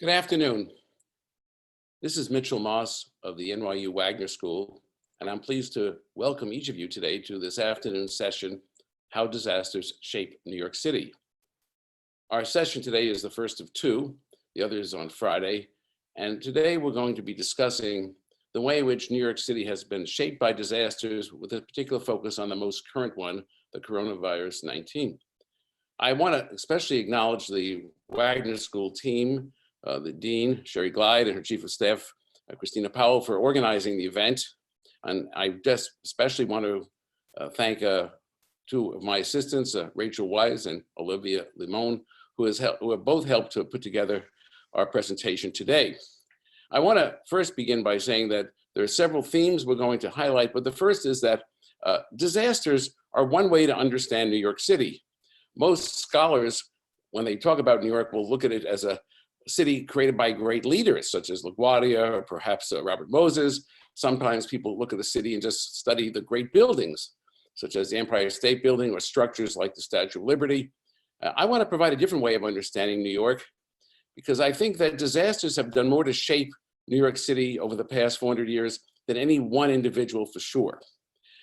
Good afternoon. This is Mitchell Moss of the NYU Wagner School, and I'm pleased to welcome each of you today to this afternoon session, How Disasters Shape New York City. Our session today is the first of two, the other is on Friday, and today we're going to be discussing the way in which New York City has been shaped by disasters with a particular focus on the most current one, the coronavirus 19. I want to especially acknowledge the Wagner School team, the Dean, Sherry Glide, and her Chief of Staff, Christina Powell, for organizing the event. And I just especially want to thank two of my assistants, Rachel Wise and Olivia Limon, who have both helped to put together our presentation today. I want to first begin by saying that there are several themes we're going to highlight, but the first is that disasters are one way to understand New York City. Most scholars, when they talk about New York, will look at it as a city created by great leaders, such as LaGuardia or perhaps Robert Moses. Sometimes people look at the city and just study the great buildings, such as the Empire State Building or structures like the Statue of Liberty. I want to provide a different way of understanding New York, because I think that disasters have done more to shape New York City over the past 400 years than any one individual for sure.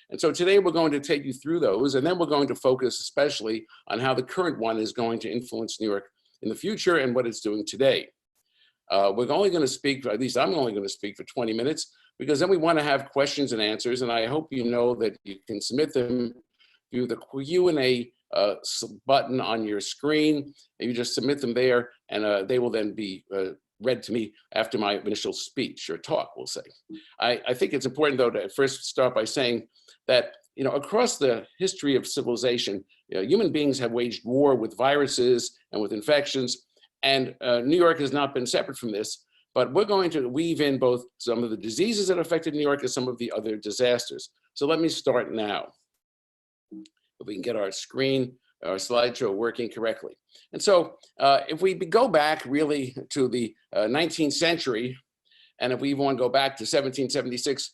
And so today we're going to take you through those, and then we're going to focus especially on how the current one is going to influence New York in the future and what it's doing today. We're only going to speak, at least I'm only going to speak for 20 minutes, because then we want to have questions and answers, and I hope you know that you can submit them through the Q&A button on your screen. And you just submit them there, and they will then be read to me after my initial speech or talk, we'll say. I think it's important, though, to first start by saying that across the history of civilization, human beings have waged war with viruses and with infections, and New York has not been separate from this, but we're going to weave in both some of the diseases that affected New York and some of the other disasters. So let me start now. If we can get our screen, our slideshow working correctly. And so if we go back really to the 19th century, and if we even want to go back to 1776,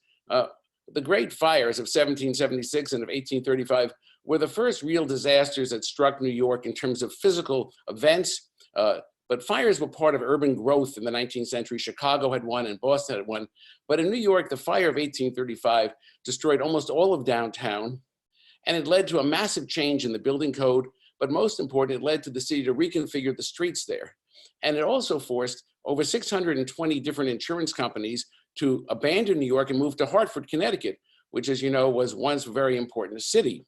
the great fires of 1776 and of 1835 were the first real disasters that struck New York in terms of physical events. But fires were part of urban growth in the 19th century. Chicago had one and Boston had one. But in New York, the fire of 1835 destroyed almost all of downtown. And it led to a massive change in the building code. But most important, it led to the city to reconfigure the streets there. And it also forced over 620 different insurance companies to abandon New York and move to Hartford, Connecticut, which, as you know, was once a very important city.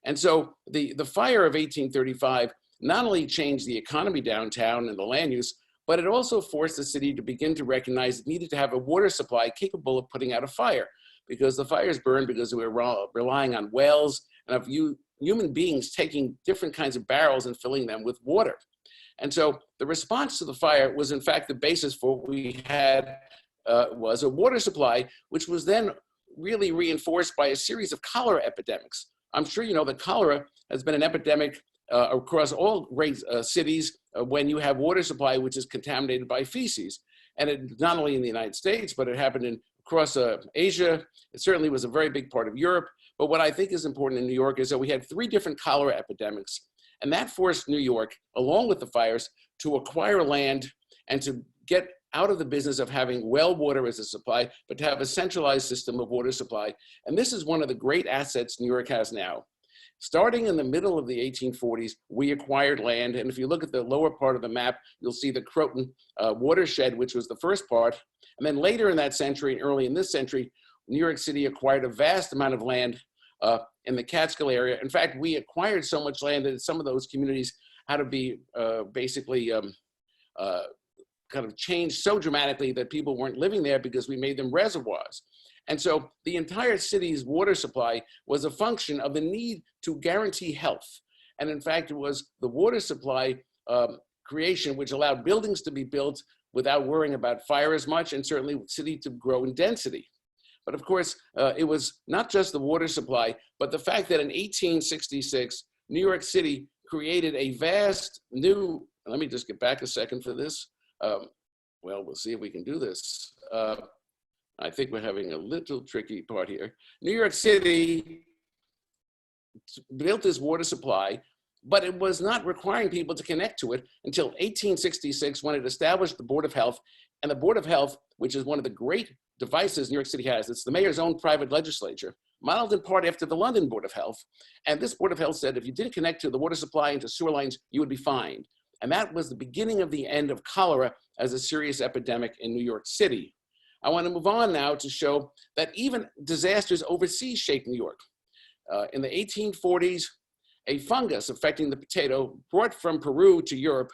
And so the fire of 1835 not only changed the economy downtown and the land use, but it also forced the city to begin to recognize it needed to have a water supply capable of putting out a fire, because the fires burned because we were relying on wells and of human beings taking different kinds of barrels and filling them with water. And so the response to the fire was in fact the basis for what we had was a water supply, which was then really reinforced by a series of cholera epidemics. I'm sure you know that cholera has been an epidemic across all great cities when you have water supply which is contaminated by feces. And it not only in the United States, but it happened across Asia. It certainly was a very big part of Europe. But what I think is important in New York is that we had 3 different cholera epidemics. And that forced New York, along with the fires, to acquire land and to get out of the business of having well water as a supply, but to have a centralized system of water supply. And this is one of the great assets New York has now. Starting in the middle of the 1840s, we acquired land. And if you look at the lower part of the map, you'll see the Croton watershed, which was the first part. And then later in that century, and early in this century, New York City acquired a vast amount of land in the Catskill area. In fact, we acquired so much land that some of those communities had to be basically kind of changed so dramatically that people weren't living there because we made them reservoirs. And so the entire city's water supply was a function of the need to guarantee health. And in fact, it was the water supply creation which allowed buildings to be built without worrying about fire as much, and certainly the city to grow in density. But of course, it was not just the water supply, but the fact that in 1866, New York City created a vast new, let me just get back a second for this. Well, we'll see if we can do this. I think we're having a little tricky part here. New York City built this water supply but it was not requiring people to connect to it until 1866 when it established the Board of Health. And the Board of Health, which is one of the great devices New York City has, it's the mayor's own private legislature, modeled in part after the London Board of Health. And this Board of Health said if you didn't connect to the water supply and to sewer lines, you would be fined. And that was the beginning of the end of cholera as a serious epidemic in New York City. I want to move on now to show that even disasters overseas shape New York. In the 1840s, a fungus affecting the potato brought from Peru to Europe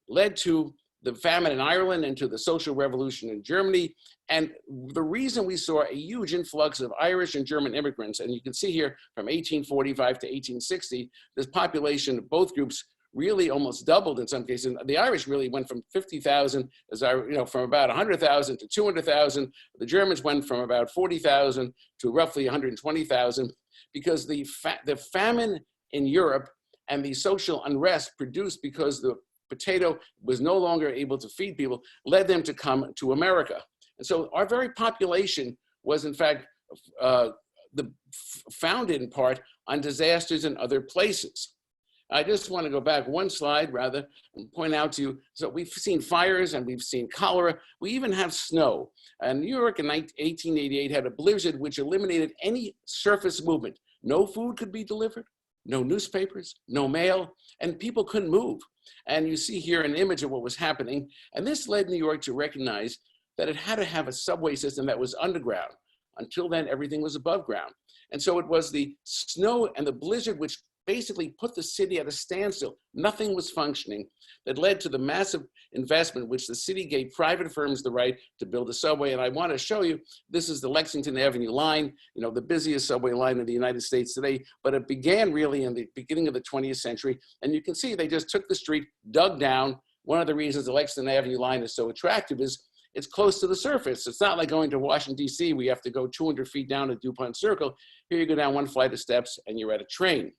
led to the famine in Ireland and to the social revolution in Germany. And the reason we saw a huge influx of Irish and German immigrants, and you can see here from 1845 to 1860, this population of both groups really almost doubled in some cases. The Irish really went from 50,000, from about 100,000 to 200,000. The Germans went from about 40,000 to roughly 120,000 because the famine in Europe and the social unrest produced because the potato was no longer able to feed people led them to come to America. And so our very population was in fact founded in part on disasters in other places. I just want to go back one slide rather and point out to you, so we've seen fires and we've seen cholera. We even have snow. And New York in 1888 had a blizzard which eliminated any surface movement. No food could be delivered, no newspapers, no mail, and people couldn't move. And you see here an image of what was happening. And this led New York to recognize that it had to have a subway system that was underground. Until then, everything was above ground. And so it was the snow and the blizzard which basically put the city at a standstill. Nothing was functioning. That led to the massive investment which the city gave private firms the right to build a subway. And I want to show you, this is the Lexington Avenue line, the busiest subway line in the United States today, but it began really in the beginning of the 20th century. And you can see they just took the street, dug down. One of the reasons the Lexington Avenue line is so attractive is it's close to the surface. It's not like going to Washington, D.C., where you have to go 200 feet down to DuPont Circle. Here you go down one flight of steps and you're at a train.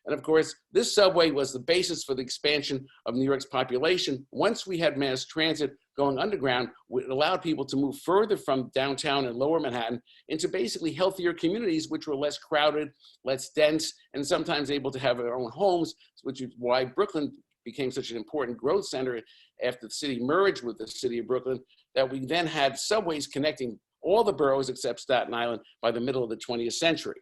And of course, this subway was the basis for the expansion of New York's population. Once we had mass transit going underground, it allowed people to move further from downtown and lower Manhattan into basically healthier communities, which were less crowded, less dense, and sometimes able to have their own homes, which is why Brooklyn became such an important growth center after the city merged with the city of Brooklyn, that we then had subways connecting all the boroughs except Staten Island by the middle of the 20th century.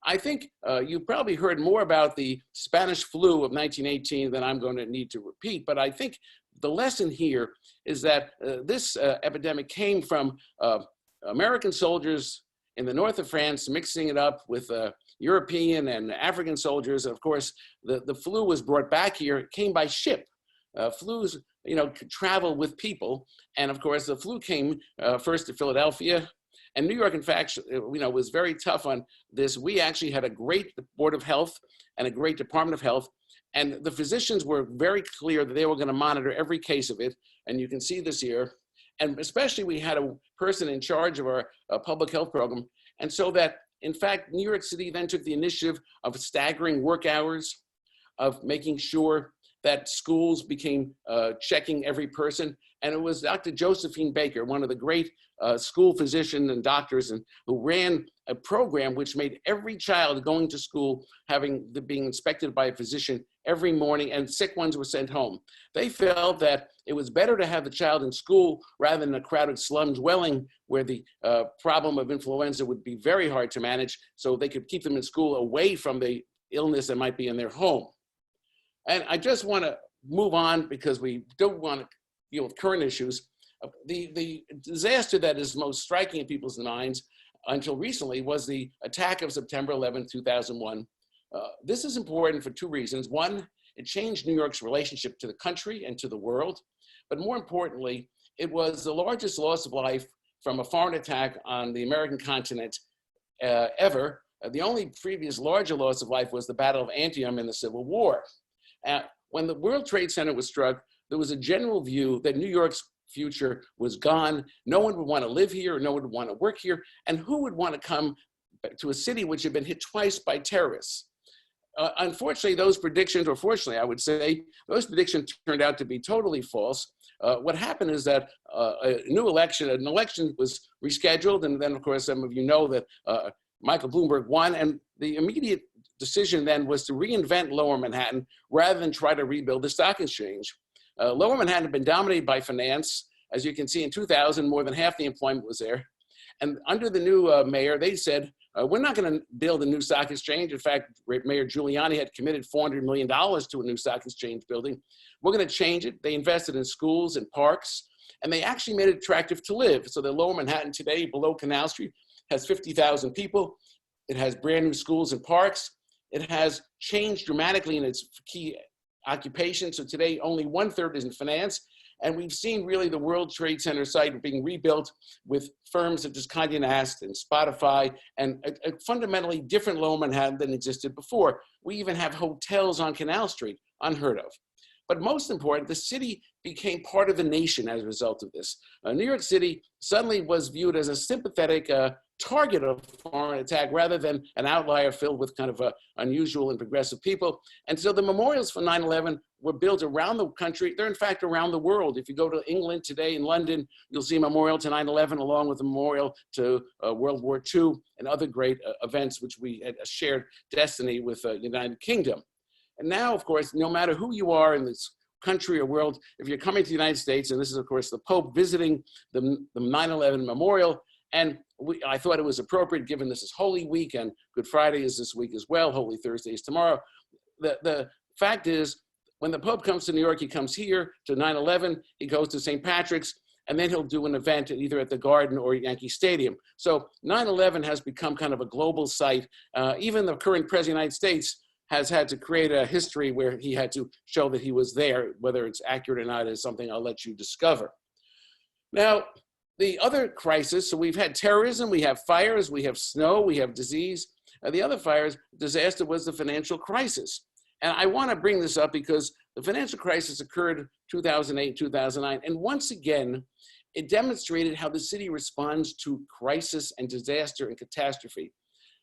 I think you've probably heard more about the Spanish flu of 1918 than I'm going to need to repeat, but I think the lesson here is that this epidemic came from American soldiers in the north of France mixing it up with European and African soldiers. Of course, the flu was brought back here. It came by ship. Flus, could travel with people. And of course, the flu came first to Philadelphia. And New York, in fact, was very tough on this. We actually had a great Board of Health and a great Department of Health. And the physicians were very clear that they were going to monitor every case of it. And you can see this here. And especially we had a person in charge of our public health program. And so that, in fact, New York City then took the initiative of staggering work hours, of making sure that schools became checking every person. And it was Dr. Josephine Baker, one of the great school physicians and doctors, and who ran a program which made every child going to school being inspected by a physician every morning, and sick ones were sent home. They felt that it was better to have the child in school rather than a crowded slum dwelling where the problem of influenza would be very hard to manage, so they could keep them in school away from the illness that might be in their home. And I just want to move on because we don't want to deal with current issues. The disaster that is most striking in people's minds until recently was the attack of September 11, 2001. This is important for two reasons. One, it changed New York's relationship to the country and to the world. But more importantly, it was the largest loss of life from a foreign attack on the American continent ever. The only previous larger loss of life was the Battle of Antietam in the Civil War. When the World Trade Center was struck, there was a general view that New York's future was gone. No one would want to live here, no one would want to work here, and who would want to come to a city which had been hit twice by terrorists? Unfortunately, those predictions, or fortunately, I would say, those predictions turned out to be totally false. What happened is that an election was rescheduled, and then, of course, some of you know that Michael Bloomberg won, and the immediate decision then was to reinvent Lower Manhattan rather than try to rebuild the stock exchange. Lower Manhattan had been dominated by finance. As you can see, in 2000, more than half the employment was there. And under the new mayor, they said, we're not going to build a new stock exchange. In fact, Mayor Giuliani had committed $400 million to a new stock exchange building. We're going to change it. They invested in schools and parks, and they actually made it attractive to live. So the Lower Manhattan today, below Canal Street, has 50,000 people. It has brand new schools and parks. It has changed dramatically in its key occupation. So today, only 1/3 is in finance. And we've seen really the World Trade Center site being rebuilt with firms such as Condé Nast and Spotify, and a fundamentally different Lower Manhattan than existed before. We even have hotels on Canal Street, unheard of. But most important, the city became part of the nation as a result of this. New York City suddenly was viewed as a sympathetic target of foreign attack rather than an outlier filled with kind of unusual and progressive people. And so the memorials for 9/11 were built around the country. They're in fact around the world. If you go to England today in London, you'll see a memorial to 9/11 along with a memorial to World War II and other great events which we had a shared destiny with the United Kingdom. And now, of course, no matter who you are in this country or world, if you're coming to the United States, and this is, of course, the Pope visiting the 9/11 memorial, and I thought it was appropriate given this is Holy Week and Good Friday is this week as well, Holy Thursday is tomorrow. The fact is, when the Pope comes to New York, he comes here to 9/11, he goes to St. Patrick's, and then he'll do an event either at the Garden or Yankee Stadium. So 9/11 has become kind of a global site. Even the current President of the United States has had to create a history where he had to show that he was there. Whether it's accurate or not is something I'll let you discover. Now, the other crisis, so we've had terrorism, we have fires, we have snow, we have disease. The other disaster was the financial crisis. And I want to bring this up because the financial crisis occurred 2008, 2009. And once again, it demonstrated how the city responds to crisis and disaster and catastrophe.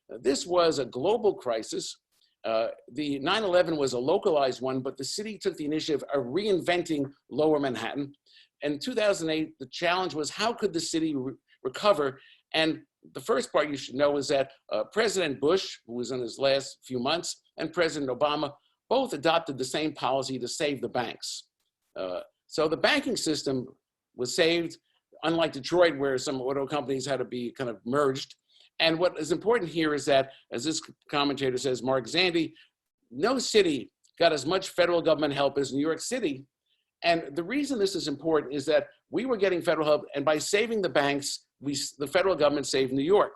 This was a global crisis. The 9/11 was a localized one, but the city took the initiative of reinventing Lower Manhattan. In 2008, the challenge was how could the city recover? And the first part you should know is that President Bush, who was in his last few months, and President Obama both adopted the same policy to save the banks. So the banking system was saved, unlike Detroit, where some auto companies had to be kind of merged. And what is important here is that, as this commentator says, Mark Zandi, no city got as much federal government help as New York City. And the reason this is important is that we were getting federal help, and by saving the banks, the federal government saved New York.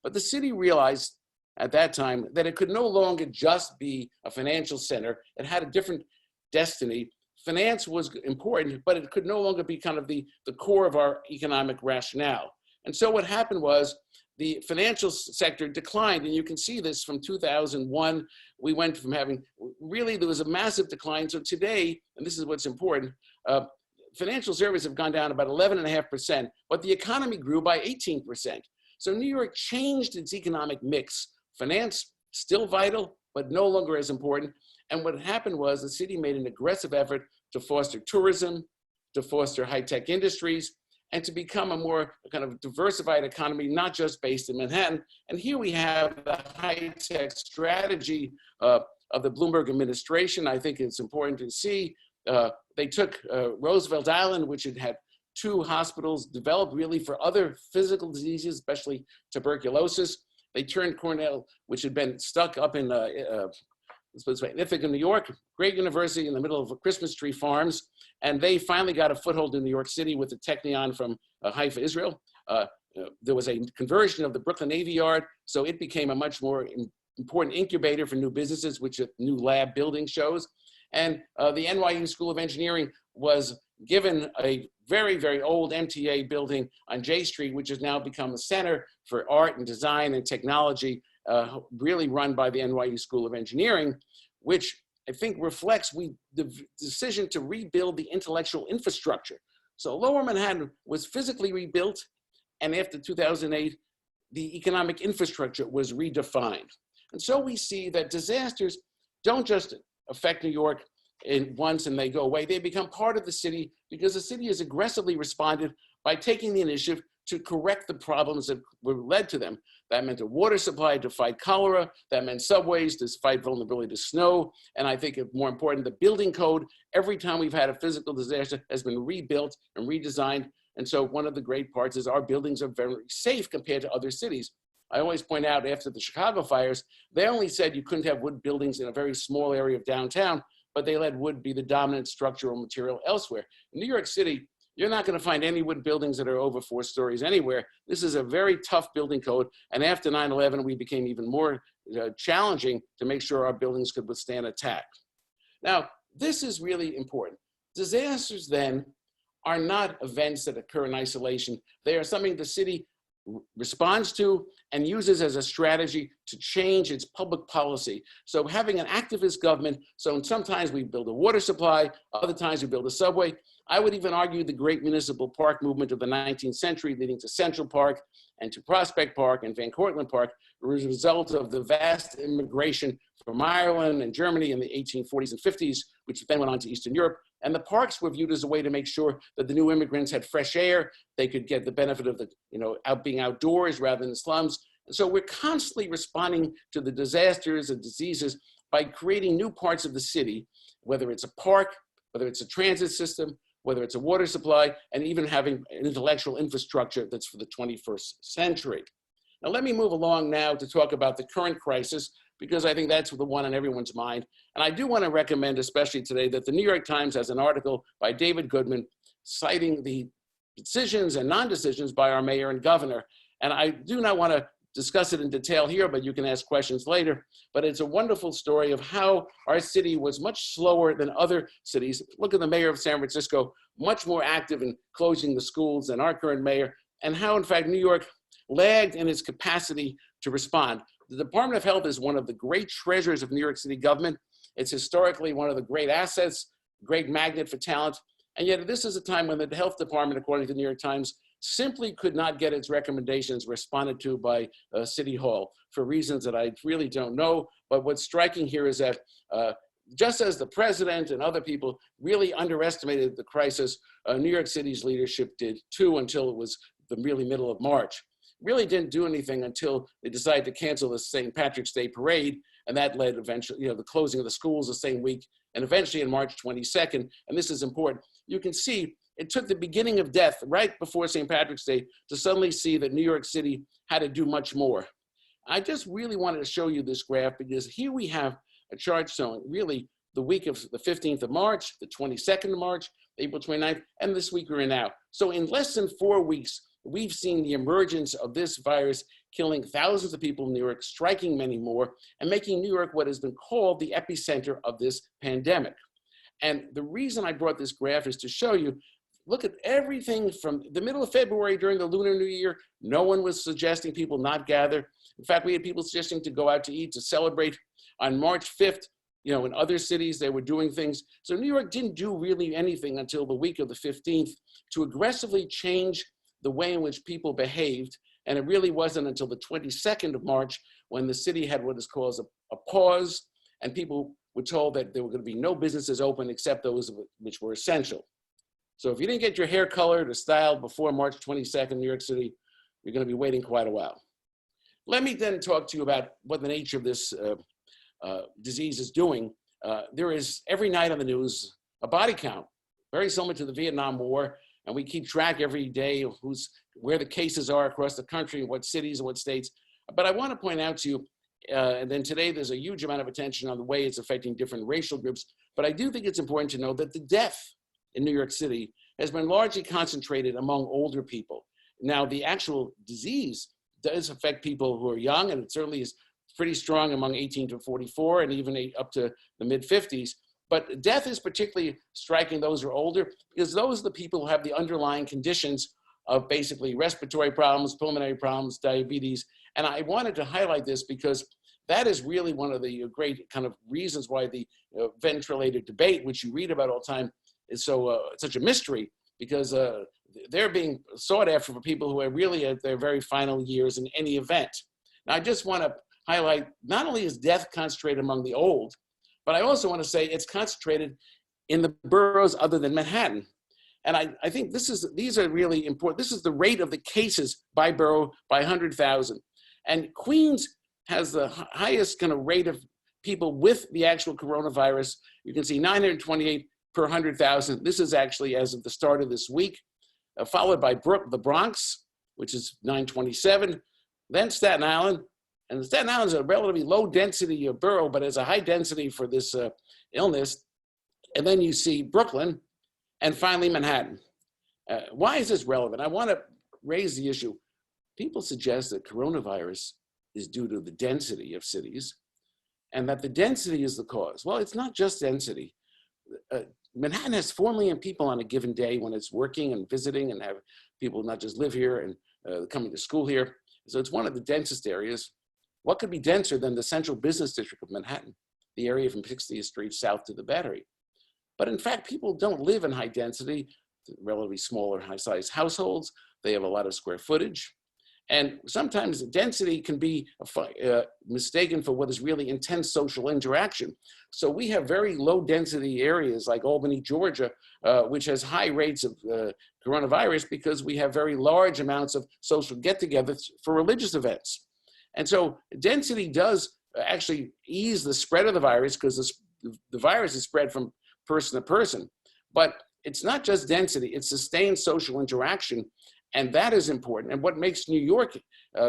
But the city realized at that time that it could no longer just be a financial center. It had a different destiny. Finance was important, but it could no longer be kind of the core of our economic rationale. And so what happened was the financial sector declined, and you can see this from 2001. We went from having, really there was a massive decline. So today, and this is what's important, financial services have gone down about 11.5%, but the economy grew by 18%. So New York changed its economic mix. Finance, still vital, but no longer as important. And what happened was the city made an aggressive effort to foster tourism, to foster high-tech industries, and to become a more kind of diversified economy, not just based in Manhattan. And here we have the high-tech strategy of the Bloomberg administration. I think it's important to see. They took Roosevelt Island, which had 2 hospitals developed really for other physical diseases, especially tuberculosis. They turned Cornell, which had been stuck up in Ithaca, New York, great university in the middle of Christmas tree farms. And they finally got a foothold in New York City with the Technion from Haifa, Israel. There was a conversion of the Brooklyn Navy Yard, so it became a much more important incubator for new businesses, which a new lab building shows. And the NYU School of Engineering was given a very, very old MTA building on J Street, which has now become a center for art and design and technology, really run by the NYU School of Engineering, which I think reflects the decision to rebuild the intellectual infrastructure. So Lower Manhattan was physically rebuilt, and after 2008, the economic infrastructure was redefined. And so we see that disasters don't just affect New York once and they go away. They become part of the city because the city has aggressively responded by taking the initiative to correct the problems that were led to them. That meant a water supply to fight cholera. That meant subways to fight vulnerability to snow. And I think more important, the building code, every time we've had a physical disaster, has been rebuilt and redesigned. And so one of the great parts is our buildings are very safe compared to other cities. I always point out after the Chicago fires, they only said you couldn't have wood buildings in a very small area of downtown, but they let wood be the dominant structural material elsewhere. In New York City, you're not going to find any wood buildings that are over 4 stories anywhere. This is a very tough building code. And after 9/11, we became even more challenging to make sure our buildings could withstand attack. Now, this is really important. Disasters then are not events that occur in isolation. They are something the city responds to and uses as a strategy to change its public policy. So having an activist government, so sometimes we build a water supply, other times we build a subway. I would even argue the great municipal park movement of the 19th century leading to Central Park and to Prospect Park and Van Cortlandt Park was a result of the vast immigration from Ireland and Germany in the 1840s and 50s, which then went on to Eastern Europe. And the parks were viewed as a way to make sure that the new immigrants had fresh air, they could get the benefit of the, being outdoors rather than the slums. And so we're constantly responding to the disasters and diseases by creating new parts of the city, whether it's a park, whether it's a transit system, whether it's a water supply, and even having an intellectual infrastructure that's for the 21st century. Now, let me move along now to talk about the current crisis, because I think that's the one on everyone's mind. And I do want to recommend, especially today, that the New York Times has an article by David Goodman citing the decisions and non-decisions by our mayor and governor. And I do not want to discuss it in detail here, but you can ask questions later. But it's a wonderful story of how our city was much slower than other cities. Look at the mayor of San Francisco, much more active in closing the schools than our current mayor, and how, in fact, New York lagged in its capacity to respond. The Department of Health is one of the great treasures of New York City government. It's historically one of the great assets, great magnet for talent. And yet this is a time when the health department, according to the New York Times, simply could not get its recommendations responded to by City Hall for reasons that I really don't know. But what's striking here is that just as the president and other people really underestimated the crisis, New York City's leadership did too, until it was the really middle of March. Really didn't do anything until they decided to cancel the St. Patrick's Day parade, and that led eventually, the closing of the schools the same week, and eventually on March 22nd, and this is important, you can see it took the beginning of death right before St. Patrick's Day to suddenly see that New York City had to do much more. I just really wanted to show you this graph because here we have a chart showing really the week of the 15th of March, the 22nd of March, April 29th, and this week we're in now. So in less than 4 weeks, we've seen the emergence of this virus killing thousands of people in New York, striking many more, and making New York what has been called the epicenter of this pandemic. And the reason I brought this graph is to show you, look at everything from the middle of February during the Lunar New Year. No one was suggesting people not gather. In fact, we had people suggesting to go out to eat, to celebrate. On March 5th, in other cities, they were doing things. So New York didn't do really anything until the week of the 15th to aggressively change the way in which people behaved. And it really wasn't until the 22nd of March when the city had what is called a pause, and people were told that there were going to be no businesses open except those which were essential. So if you didn't get your hair colored or styled before March 22nd in New York City, you're going to be waiting quite a while. Let me then talk to you about what the nature of this disease is doing. There is every night on the news a body count, very similar to the Vietnam War, and we keep track every day of where the cases are across the country, what cities and what states. But I want to point out to you, and then today there's a huge amount of attention on the way it's affecting different racial groups, but I do think it's important to know that the death in New York City has been largely concentrated among older people. Now, the actual disease does affect people who are young, and it certainly is pretty strong among 18 to 44 and even up to the mid-50s. But death is particularly striking those who are older because those are the people who have the underlying conditions of basically respiratory problems, pulmonary problems, diabetes. And I wanted to highlight this because that is really one of the great kind of reasons why the ventilator debate, which you read about all the time, is such a mystery, because they're being sought after for people who are really at their very final years in any event. Now, I just want to highlight, not only is death concentrated among the old, but I also want to say it's concentrated in the boroughs other than Manhattan. And I think these are really important. This is the rate of the cases by borough by 100,000. And Queens has the highest kind of rate of people with the actual coronavirus. You can see 928 per 100,000. This is actually as of the start of this week, followed by the Bronx, which is 927, then Staten Island. And Staten Island is a relatively low density borough, but has a high density for this illness. And then you see Brooklyn, and finally Manhattan. Why is this relevant? I want to raise the issue. People suggest that coronavirus is due to the density of cities, and that the density is the cause. Well, it's not just density. Manhattan has 4 million people on a given day when it's working and visiting, and have people not just live here and coming to school here. So it's one of the densest areas. What could be denser than the central business district of Manhattan, the area from 60th Street south to the Battery? But in fact, people don't live in high density, relatively smaller, high-sized households. They have a lot of square footage. And sometimes density can be mistaken for what is really intense social interaction. So we have very low density areas like Albany, Georgia, which has high rates of coronavirus because we have very large amounts of social get-togethers for religious events. And so density does actually ease the spread of the virus because the virus is spread from person to person. But it's not just density, it's sustained social interaction. And that is important. And what makes New York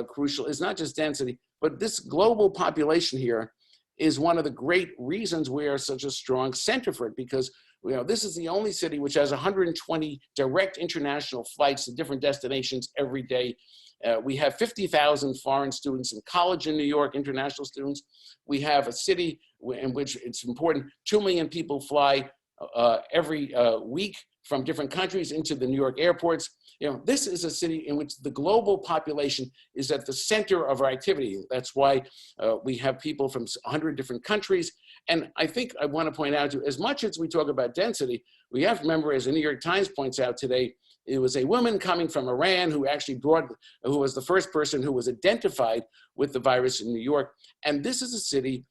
crucial is not just density, but this global population here is one of the great reasons we are such a strong center for it, because this is the only city which has 120 direct international flights to different destinations every day. We have 50,000 foreign students in college in New York, international students. We have a city in which it's important, 2 million people fly every week from different countries into the New York airports. This is a city in which the global population is at the center of our activity. That's why we have people from 100 different countries. And I think I want to point out to you, as much as we talk about density, we have to remember, as the New York Times points out today, it was a woman coming from Iran who actually who was the first person who was identified with the virus in New York. And this is a city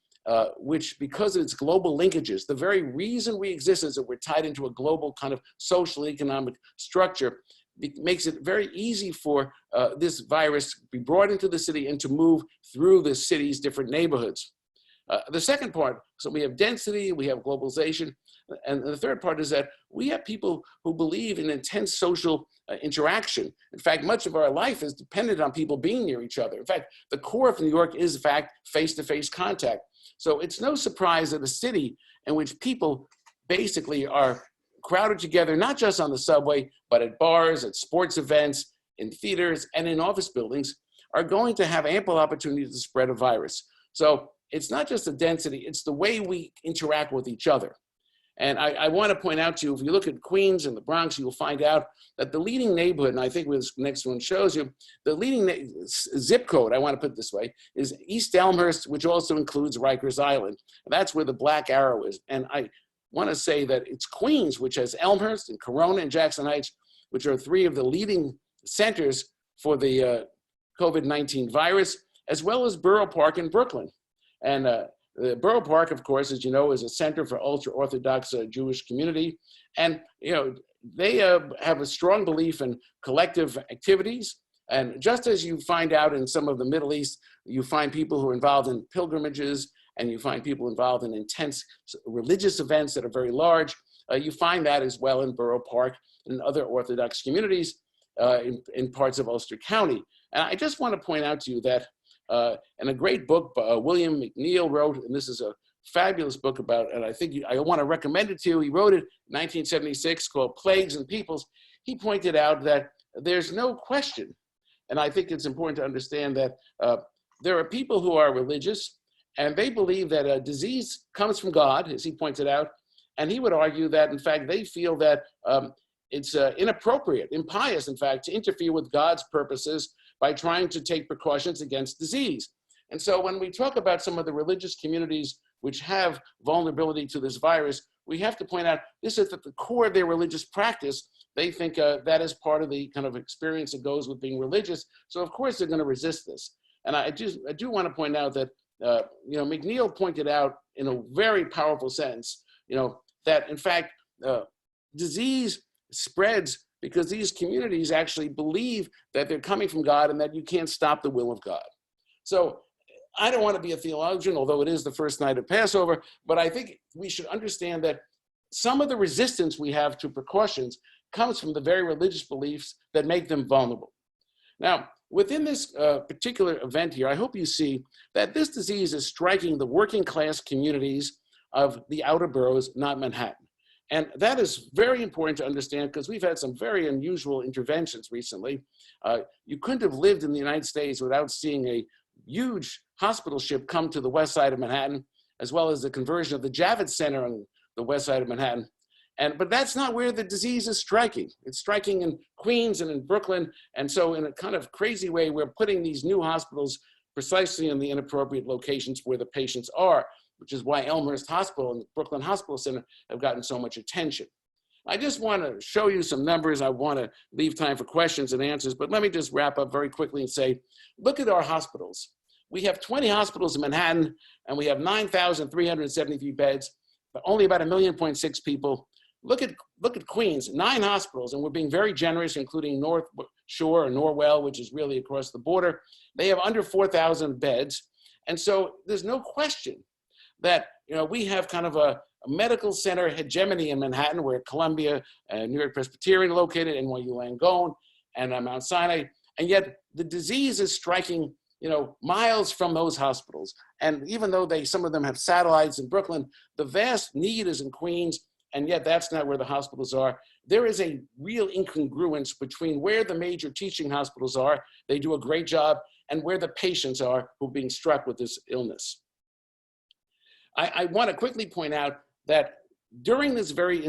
which, because of its global linkages, the very reason we exist is that we're tied into a global kind of social economic structure. It makes it very easy for this virus to be brought into the city and to move through the city's different neighborhoods. The second part, so we have density, we have globalization, and the third part is that we have people who believe in intense social interaction. In fact, much of our life is dependent on people being near each other. In fact, the core of New York is, in fact, face-to-face contact. So it's no surprise that a city in which people basically are crowded together, not just on the subway, but at bars, at sports events, in theaters, and in office buildings, are going to have ample opportunity to spread a virus. So it's not just the density, it's the way we interact with each other. And I want to point out to you, if you look at Queens and the Bronx, you'll find out that the leading neighborhood, and I think this next one shows you, the leading zip code, I want to put it this way, is East Elmhurst, which also includes Rikers Island. And that's where the black arrow is. And I want to say that it's Queens, which has Elmhurst and Corona and Jackson Heights, which are 3 of the leading centers for the COVID-19 virus, as well as Borough Park in Brooklyn. And the Borough Park, of course, as you know, is a center for ultra-Orthodox Jewish community. And, they have a strong belief in collective activities. And just as you find out in some of the Middle East, you find people who are involved in pilgrimages, and you find people involved in intense religious events that are very large. You find that as well in Borough Park and other Orthodox communities in parts of Ulster County. And I just want to point out to you that in a great book William McNeill wrote, and this is a fabulous book about, and I want to recommend it to you. He wrote it in 1976 called Plagues and Peoples. He pointed out that there's no question, and I think it's important to understand that there are people who are religious, and they believe that a disease comes from God, as he pointed out, and he would argue that, in fact, they feel that it's inappropriate, impious, in fact, to interfere with God's purposes by trying to take precautions against disease. And so when we talk about some of the religious communities which have vulnerability to this virus, we have to point out this is at the core of their religious practice. They think that is part of the kind of experience that goes with being religious. So of course they're going to resist this. And I do want to point out that McNeill pointed out in a very powerful sentence, that in fact disease spreads because these communities actually believe that they're coming from God and that you can't stop the will of God. So I don't want to be a theologian, although it is the first night of Passover, but I think we should understand that some of the resistance we have to precautions comes from the very religious beliefs that make them vulnerable. Now, within this particular event here, I hope you see that this disease is striking the working class communities of the outer boroughs, not Manhattan. And that is very important to understand because we've had some very unusual interventions recently. You couldn't have lived in the United States without seeing a huge hospital ship come to the west side of Manhattan, as well as the conversion of the Javits Center on the west side of Manhattan. But that's not where the disease is striking. It's striking in Queens and in Brooklyn. And so in a kind of crazy way, we're putting these new hospitals precisely in the inappropriate locations where the patients are, which is why Elmhurst Hospital and Brooklyn Hospital Center have gotten so much attention. I just want to show you some numbers. I want to leave time for questions and answers, but let me just wrap up very quickly and say, look at our hospitals. We have 20 hospitals in Manhattan, and we have 9,373 beds, but only about 1.6 million people. Look at Queens, 9 hospitals, and we're being very generous, including North Shore or Norwell, which is really across the border. They have under 4,000 beds. And so there's no question that we have kind of a medical center hegemony in Manhattan, where Columbia and New York Presbyterian are located, NYU Langone, and Mount Sinai. And yet the disease is striking miles from those hospitals. And even though some of them have satellites in Brooklyn, the vast need is in Queens, and yet that's not where the hospitals are. There is a real incongruence between where the major teaching hospitals are, they do a great job, and where the patients are who are being struck with this illness. I want to quickly point out that during this very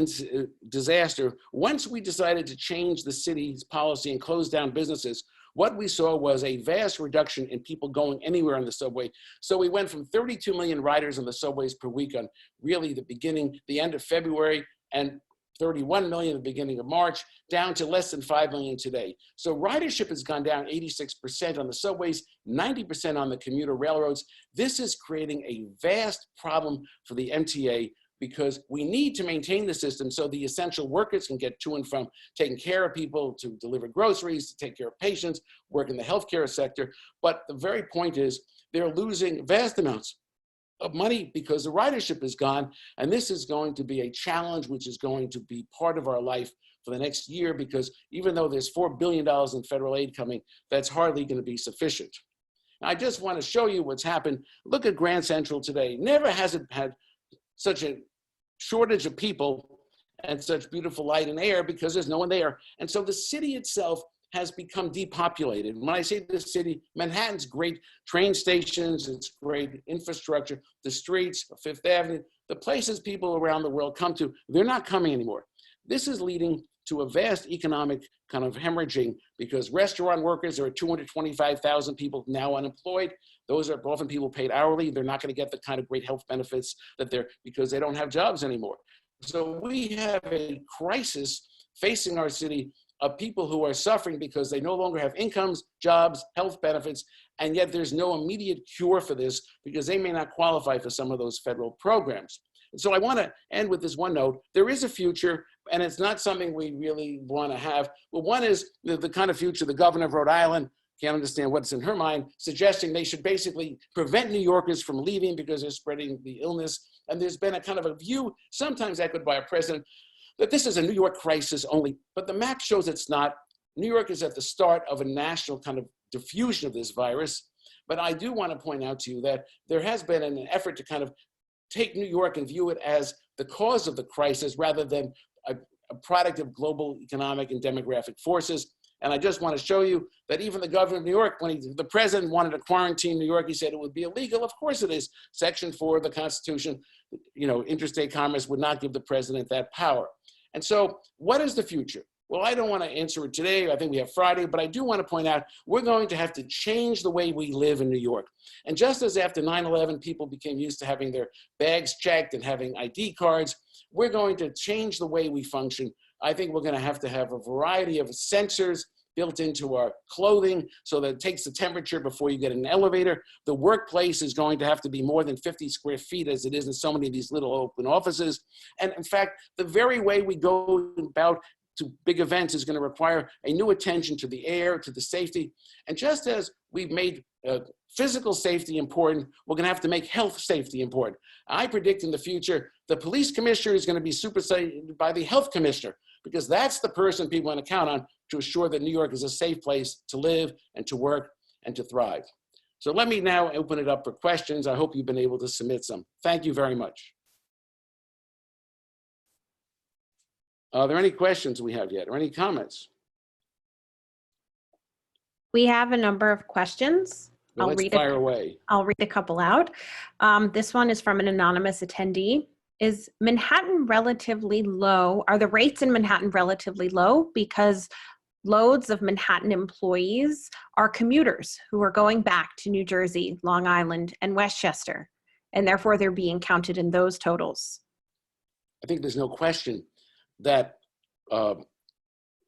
disaster, once we decided to change the city's policy and close down businesses, what we saw was a vast reduction in people going anywhere on the subway. So we went from 32 million riders on the subways per week on really the end of February, and 31 million at the beginning of March, down to less than 5 million today. So ridership has gone down 86% on the subways, 90% on the commuter railroads. This is creating a vast problem for the MTA, because we need to maintain the system so the essential workers can get to and from taking care of people, to deliver groceries, to take care of patients, work in the healthcare sector. But the very point is they're losing vast amounts of money because the ridership is gone. And this is going to be a challenge which is going to be part of our life for the next year, because even though there's $4 billion in federal aid coming, that's hardly going to be sufficient. Now, I just want to show you what's happened. Look at Grand Central today. Never has it had such a shortage of people and such beautiful light and air, because there's no one there. And so the city itself has become depopulated. When I say the city, Manhattan's great train stations, it's great infrastructure, the streets, Fifth Avenue, the places people around the world come to, they're not coming anymore. This is leading to a vast economic kind of hemorrhaging, because restaurant workers, there are 225,000 people now unemployed. Those are often people paid hourly. They're not going to get the kind of great health benefits because they don't have jobs anymore. So we have a crisis facing our city of people who are suffering because they no longer have incomes, jobs, health benefits, and yet there's no immediate cure for this because they may not qualify for some of those federal programs. And so I want to end with this one note. There is a future, and it's not something we really want to have. Well, one is the kind of future the governor of Rhode Island, can't understand what's in her mind, suggesting they should basically prevent New Yorkers from leaving because they're spreading the illness. And there's been a kind of a view, sometimes echoed by a president, that this is a New York crisis only, but the map shows it's not. New York is at the start of a national kind of diffusion of this virus. But I do want to point out to you that there has been an effort to kind of take New York and view it as the cause of the crisis rather than a product of global economic and demographic forces. And I just want to show you that even the governor of New York, when the president wanted to quarantine New York, he said it would be illegal. Of course it is. Section 4 of the Constitution, interstate commerce would not give the president that power. And so what is the future? Well, I don't want to answer it today. I think we have Friday, but I do want to point out we're going to have to change the way we live in New York. And just as after 9/11, people became used to having their bags checked and having ID cards, we're going to change the way we function. I think we're going to have a variety of sensors built into our clothing so that it takes the temperature before you get in an elevator. The workplace is going to have to be more than 50 square feet as it is in so many of these little open offices. And in fact, the very way we go about to big events is going to require a new attention to the air, to the safety. And just as we've made physical safety important, we're going to have to make health safety important. I predict in the future, the police commissioner is going to be superseded by the health commissioner, because that's the person people want to count on to assure that New York is a safe place to live and to work and to thrive. So let me now open it up for questions. I hope you've been able to submit some. Thank you very much. Are there any questions we have yet or any comments? We have a number of questions. Well, let's fire away. I'll read a couple out. This one is from an anonymous attendee. Is Manhattan relatively low? Are the rates in Manhattan relatively low because loads of Manhattan employees are commuters who are going back to New Jersey, Long Island, and Westchester, and therefore they're being counted in those totals? I think there's no question that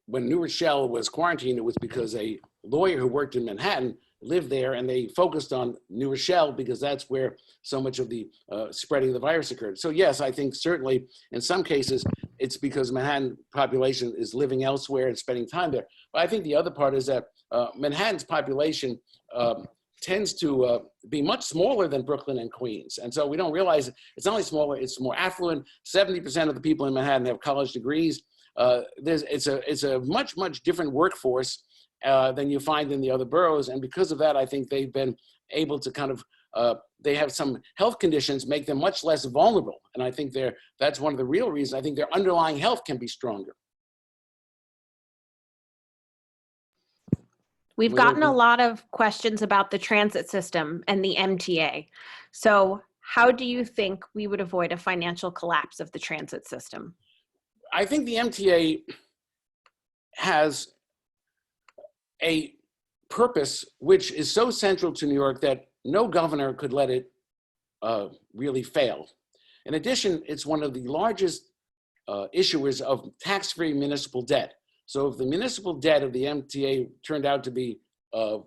when New Rochelle was quarantined, it was because a lawyer who worked in Manhattan lived there, and they focused on New Rochelle because that's where so much of the spreading of the virus occurred. So yes, I think certainly in some cases it's because Manhattan population is living elsewhere and spending time there. But I think the other part is that Manhattan's population tends to be much smaller than Brooklyn and Queens. And so we don't realize it's not only smaller, it's more affluent. 70% of the people in Manhattan have college degrees. It's a much, much different workforce than you find in the other boroughs. And because of that, I think they've been able to kind of, they have some health conditions make them much less vulnerable. And I think that's one of the real reasons. I think their underlying health can be stronger. We've gotten a lot of questions about the transit system and the MTA. So how do you think we would avoid a financial collapse of the transit system? I think the MTA has a purpose which is so central to New York that no governor could let it really fail. In addition, it's one of the largest issuers of tax-free municipal debt. So if the municipal debt of the MTA turned out to be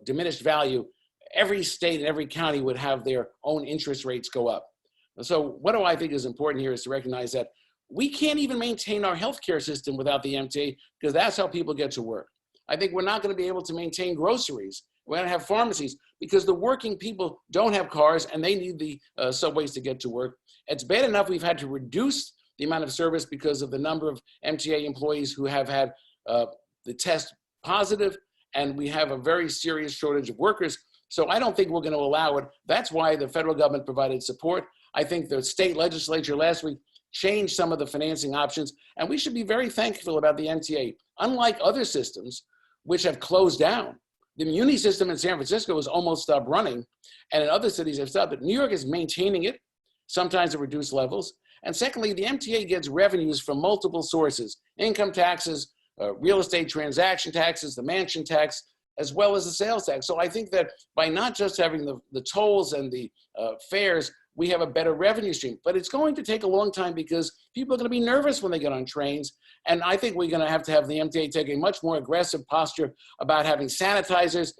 diminished value, every state and every county would have their own interest rates go up. So what do I think is important here is to recognize that we can't even maintain our healthcare system without the MTA, because that's how people get to work. I think we're not going to be able to maintain groceries. We're going to have pharmacies because the working people don't have cars and they need the subways to get to work. It's bad enough we've had to reduce the amount of service because of the number of MTA employees who have had the test positive, and we have a very serious shortage of workers. So I don't think we're going to allow it. That's why the federal government provided support. I think the state legislature last week changed some of the financing options, and we should be very thankful about the MTA. Unlike other systems which have closed down, the Muni system in San Francisco has almost stopped running, and in other cities have stopped, but New York is maintaining it, sometimes at reduced levels. And secondly, the MTA gets revenues from multiple sources: income taxes, real estate transaction taxes, the mansion tax, as well as the sales tax. So I think that by not just having the tolls and the fares, we have a better revenue stream. But it's going to take a long time because people are going to be nervous when they get on trains. And I think we're going to have the MTA take a much more aggressive posture about having sanitizers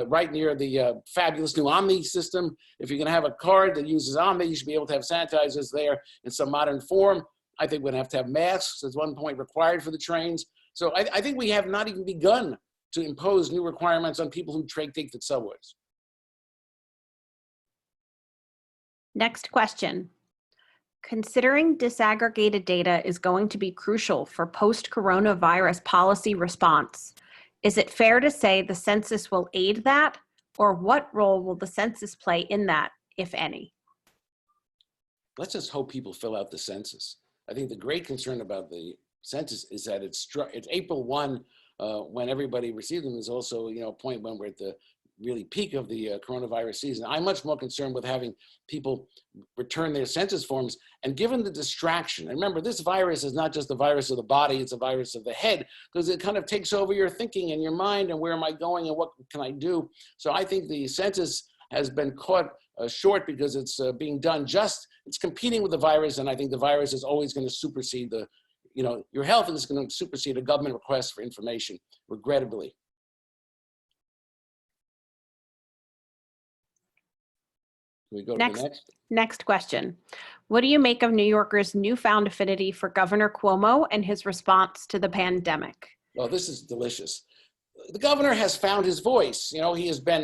right near the fabulous new Omni system. If you're going to have a card that uses Omni, you should be able to have sanitizers there in some modern form. I think we're going to have masks at one point required for the trains. So I think we have not even begun to impose new requirements on people who take the subways. Next question. Considering disaggregated data is going to be crucial for post-coronavirus policy response, is it fair to say the census will aid that, or what role will the census play in that, if any? Let's just hope people fill out the census. I think the great concern about the census is that it's April 1 when everybody received them is also a point when we're at the really peak of the coronavirus season. I'm much more concerned with having people return their census forms, and given the distraction, and remember, this virus is not just the virus of the body, it's a virus of the head, because it kind of takes over your thinking and your mind and where am I going and what can I do? So I think the census has been caught short because it's being done it's competing with the virus, and I think the virus is always going to supersede your health is going to supersede a government request for information, regrettably. Can we go to the next? Next question. What do you make of New Yorkers' newfound affinity for Governor Cuomo and his response to the pandemic? Well, this is delicious. the governor has found his voice. He has been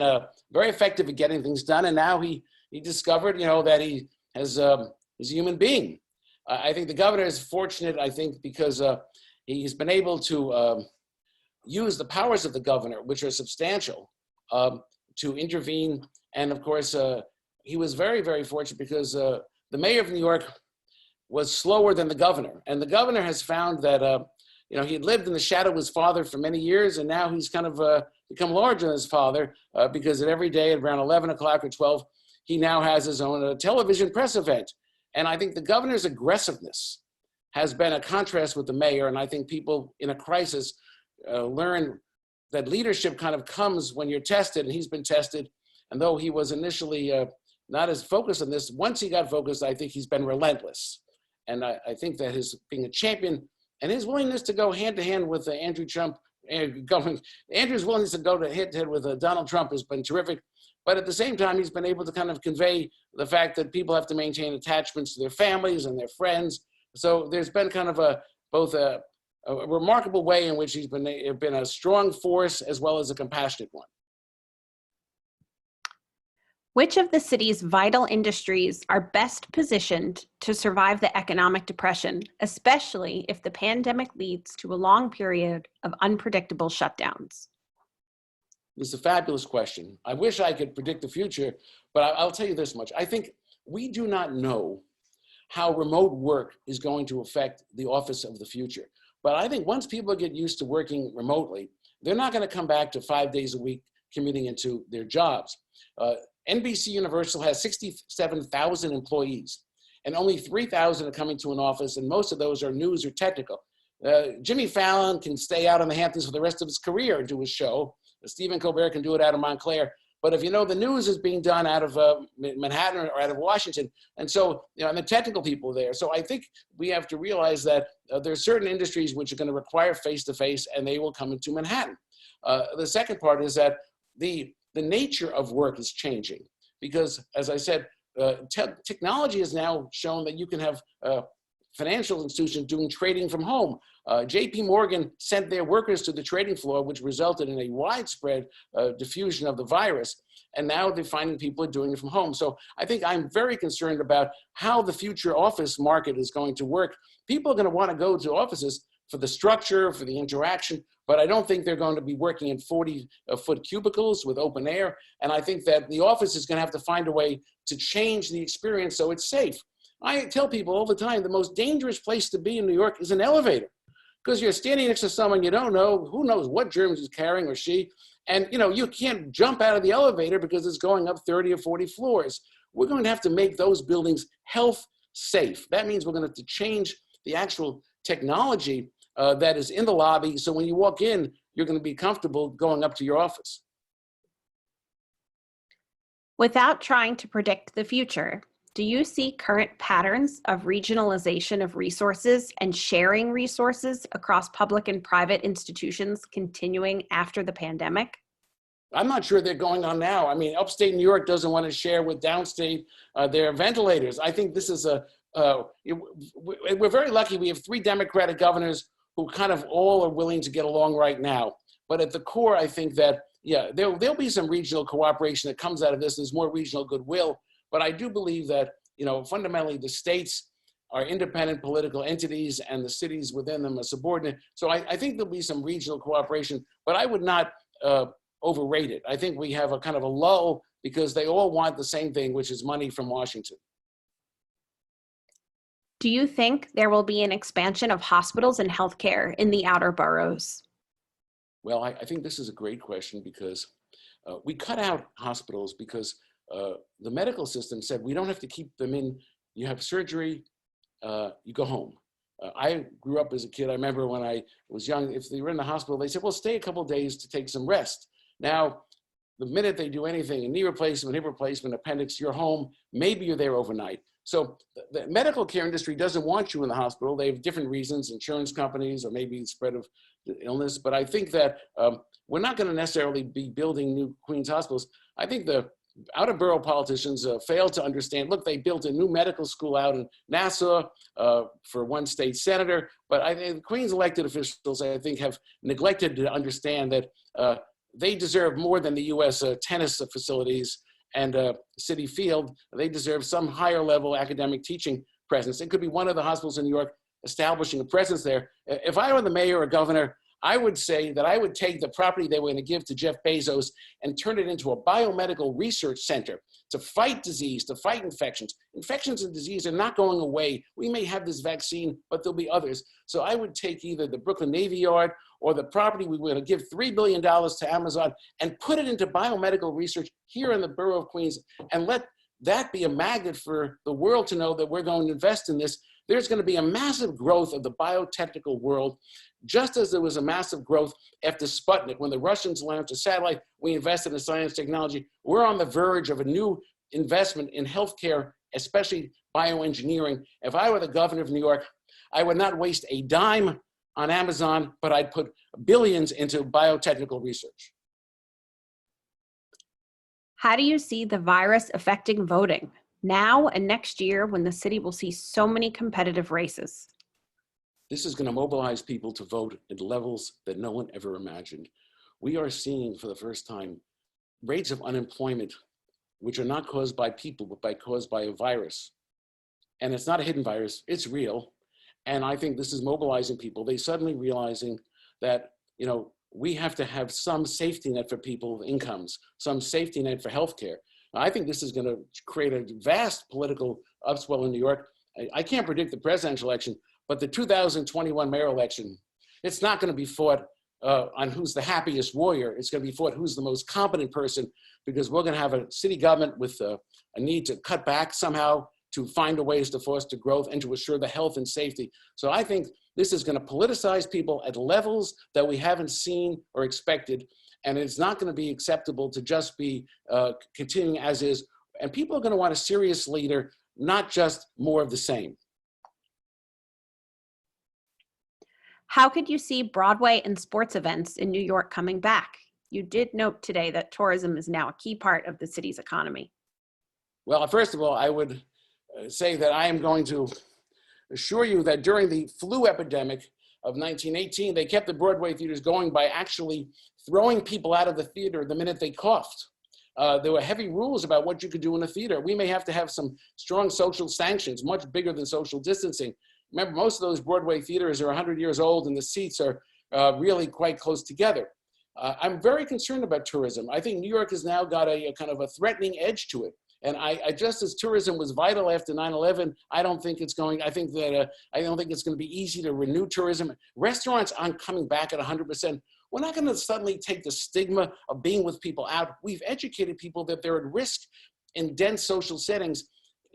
very effective at getting things done, and now he discovered, that he he's a human being. I think the governor is fortunate, I think, because he's been able to use the powers of the governor, which are substantial, to intervene. And of course, he was very, very fortunate because the mayor of New York was slower than the governor. And the governor has found that, he had lived in the shadow of his father for many years, and now he's kind of become larger than his father because every day at around 11 o'clock or 12, he now has his own television press event. And I think the governor's aggressiveness has been a contrast with the mayor. And I think people in a crisis learn that leadership kind of comes when you're tested, and he's been tested. And though he was initially not as focused on this, once he got focused, I think he's been relentless. And I think that his being a champion and his willingness to go hand to hand with Andrew Trump, Andrew's willingness to go head to head with Donald Trump has been terrific. But at the same time, he's been able to kind of convey the fact that people have to maintain attachments to their families and their friends. So there's been kind of both a remarkable way in which he's been a strong force as well as a compassionate one. Which of the city's vital industries are best positioned to survive the economic depression, especially if the pandemic leads to a long period of unpredictable shutdowns? This is a fabulous question. I wish I could predict the future, but I'll tell you this much. I think we do not know how remote work is going to affect the office of the future. But I think once people get used to working remotely, they're not going to come back to 5 days a week commuting into their jobs. NBC Universal has 67,000 employees, and only 3,000 are coming to an office, and most of those are news or technical. Jimmy Fallon can stay out in the Hamptons for the rest of his career and do his show. Stephen Colbert can do it out of Montclair. But if the news is being done out of Manhattan or out of Washington, and so and the technical people there. So I think we have to realize that there are certain industries which are going to require face-to-face, and they will come into Manhattan. The second part is that the nature of work is changing because, as I said, technology has now shown that you can have financial institutions doing trading from home. JP Morgan sent their workers to the trading floor, which resulted in a widespread diffusion of the virus. And now they're finding people are doing it from home. So I think I'm very concerned about how the future office market is going to work. People are going to want to go to offices for the structure, for the interaction, but I don't think they're going to be working in 40-foot cubicles with open air. And I think that the office is going to have to find a way to change the experience so it's safe. I tell people all the time, the most dangerous place to be in New York is an elevator, because you're standing next to someone you don't know, who knows what germs he's carrying or she, and you can't jump out of the elevator because it's going up 30 or 40 floors. We're going to have to make those buildings health safe. That means we're going to have to change the actual technology that is in the lobby, so when you walk in, you're going to be comfortable going up to your office. Without trying to predict the future, do you see current patterns of regionalization of resources and sharing resources across public and private institutions continuing after the pandemic? I'm not sure they're going on now. I mean, upstate New York doesn't want to share with downstate their ventilators. I think this is we're very lucky. We have 3 Democratic governors who kind of all are willing to get along right now. But at the core, I think that, yeah, there'll be some regional cooperation that comes out of this. There's more regional goodwill. But I do believe that, fundamentally the states are independent political entities and the cities within them are subordinate. So I think there'll be some regional cooperation, but I would not overrate it. I think we have a kind of a lull because they all want the same thing, which is money from Washington. Do you think there will be an expansion of hospitals and healthcare in the outer boroughs? Well, I think this is a great question because we cut out hospitals because the medical system said we don't have to keep them in. You have surgery, you go home. I grew up as a kid. I remember when I was young, if they were in the hospital, they said, well, stay a couple of days to take some rest. Now, the minute they do anything, a knee replacement, hip replacement, appendix, you're home, maybe you're there overnight. So the medical care industry doesn't want you in the hospital. They have different reasons, insurance companies, or maybe spread of illness. But I think that we're not going to necessarily be building new Queens hospitals. I think the out-of-borough politicians failed to understand. Look, they built a new medical school out in Nassau for one state senator, but I think the Queens elected officials, I think, have neglected to understand that they deserve more than the U.S. Tennis facilities and City Field. They deserve some higher level academic teaching presence. It could be one of the hospitals in New York establishing a presence there. If I were the mayor or governor, I would say that I would take the property they were going to give to Jeff Bezos and turn it into a biomedical research center to fight disease, to fight infections. Infections and disease are not going away. We may have this vaccine, but there'll be others. So I would take either the Brooklyn Navy Yard or the property we were going to give $3 billion to Amazon and put it into biomedical research here in the borough of Queens, and let that be a magnet for the world to know that we're going to invest in this. There's going to be a massive growth of the biotechnical world, just as there was a massive growth after Sputnik. When the Russians launched a satellite, we invested in science technology. We're on the verge of a new investment in healthcare, especially bioengineering. If I were the governor of New York, I would not waste a dime on Amazon, but I'd put billions into biotechnical research. How do you see the virus affecting voting now and next year when the city will see so many competitive races? This is going to mobilize people to vote at levels that no one ever imagined. We are seeing for the first time rates of unemployment, which are not caused by people, but caused by a virus. And it's not a hidden virus, it's real. And I think this is mobilizing people. They suddenly realizing that, we have to have some safety net for people with incomes, some safety net for healthcare. I think this is going to create a vast political upswell in New York. I can't predict the presidential election, but the 2021 mayor election, it's not going to be fought on who's the happiest warrior. It's going to be fought who's the most competent person, because we're going to have a city government with a need to cut back somehow to find ways to foster growth and to assure the health and safety. So I think this is going to politicize people at levels that we haven't seen or expected. And it's not going to be acceptable to just be continuing as is. And people are going to want a serious leader, not just more of the same. How could you see Broadway and sports events in New York coming back? You did note today that tourism is now a key part of the city's economy. Well, first of all, I would say that I am going to assure you that during the flu epidemic of 1918, they kept the Broadway theaters going by actually throwing people out of the theater the minute they coughed. There were heavy rules about what you could do in a theater. We may have to have some strong social sanctions, much bigger than social distancing. Remember, most of those Broadway theaters are 100 years old and the seats are really quite close together. I'm very concerned about tourism. I think New York has now got a kind of a threatening edge to it. And I just as tourism was vital after 9/11, I don't think it's going to be easy to renew tourism. Restaurants aren't coming back at 100%. We're not going to suddenly take the stigma of being with people out. We've educated people that they're at risk in dense social settings.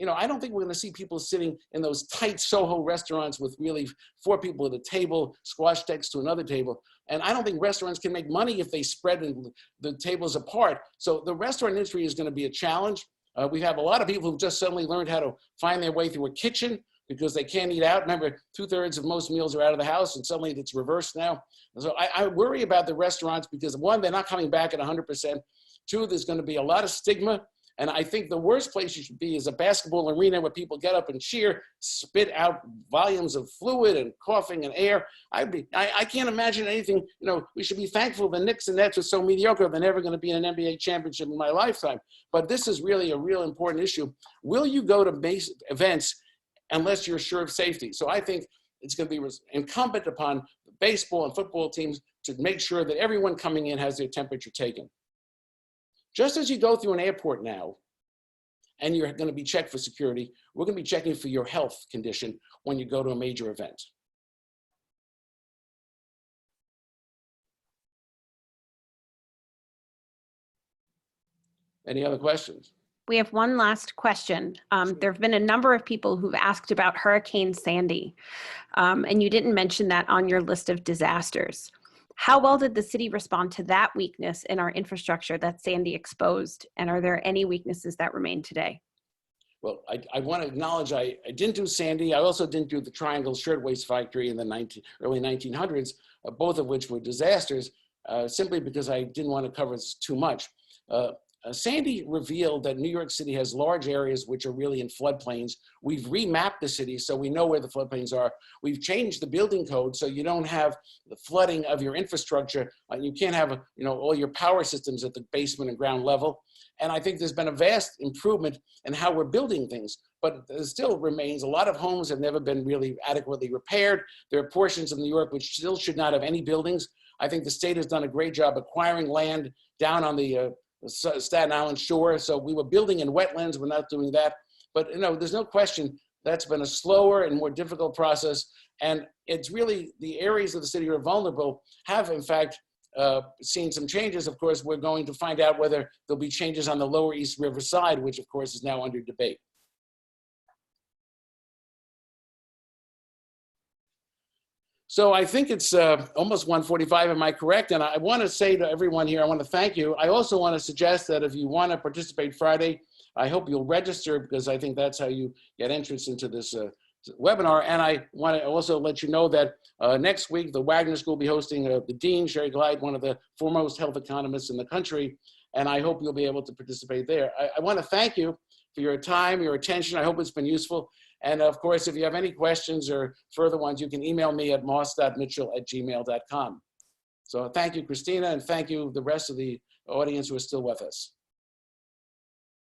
I don't think we're going to see people sitting in those tight Soho restaurants with really 4 people at a table, squashed next to another table. And I don't think restaurants can make money if they spread the tables apart. So the restaurant industry is going to be a challenge. We have a lot of people who've just suddenly learned how to find their way through a kitchen because they can't eat out. Remember, 2/3 of most meals are out of the house, and suddenly it's reversed now. So I worry about the restaurants because, one, they're not coming back at 100%. 2, there's going to be a lot of stigma. And I think the worst place you should be is a basketball arena where people get up and cheer, spit out volumes of fluid and coughing and air. I can't imagine anything. We should be thankful the Knicks and Nets are so mediocre, they're never going to be in an NBA championship in my lifetime. But this is really a real important issue. Will you go to events unless you're sure of safety? So I think it's going to be incumbent upon the baseball and football teams to make sure that everyone coming in has their temperature taken. Just as you go through an airport now, and you're going to be checked for security, we're going to be checking for your health condition when you go to a major event. Any other questions? We have one last question. There have been a number of people who've asked about Hurricane Sandy, and you didn't mention that on your list of disasters. How well did the city respond to that weakness in our infrastructure that Sandy exposed? And are there any weaknesses that remain today? Well, I want to acknowledge I didn't do Sandy. I also didn't do the Triangle Shirtwaist Factory in the early 1900s, both of which were disasters, simply because I didn't want to cover too much. Sandy revealed that New York City has large areas which are really in floodplains. We've remapped the city so we know where the floodplains are. We've changed the building code so you don't have the flooding of your infrastructure. You can't have all your power systems at the basement and ground level. And I think there's been a vast improvement in how we're building things, but there still remains a lot of homes have never been really adequately repaired. There are portions of New York which still should not have any buildings. I think the state has done a great job acquiring land down on the Staten Island shore. So we were building in wetlands, we're not doing that. But there's no question that's been a slower and more difficult process. And it's really the areas of the city that are vulnerable have in fact seen some changes. Of course, we're going to find out whether there'll be changes on the Lower East River side, which of course is now under debate. So I think it's almost 1:45, am I correct? And I want to say to everyone here, I want to thank you. I also want to suggest that if you want to participate Friday, I hope you'll register because I think that's how you get entrance into this webinar. And I want to also let you know that next week, the Wagner School will be hosting the Dean, Sherry Glide, one of the foremost health economists in the country. And I hope you'll be able to participate there. I want to thank you for your time, your attention. I hope it's been useful. And of course, if you have any questions or further ones, you can email me at moss.mitchell@gmail.com. So thank you, Christina, and thank you the rest of the audience who are still with us.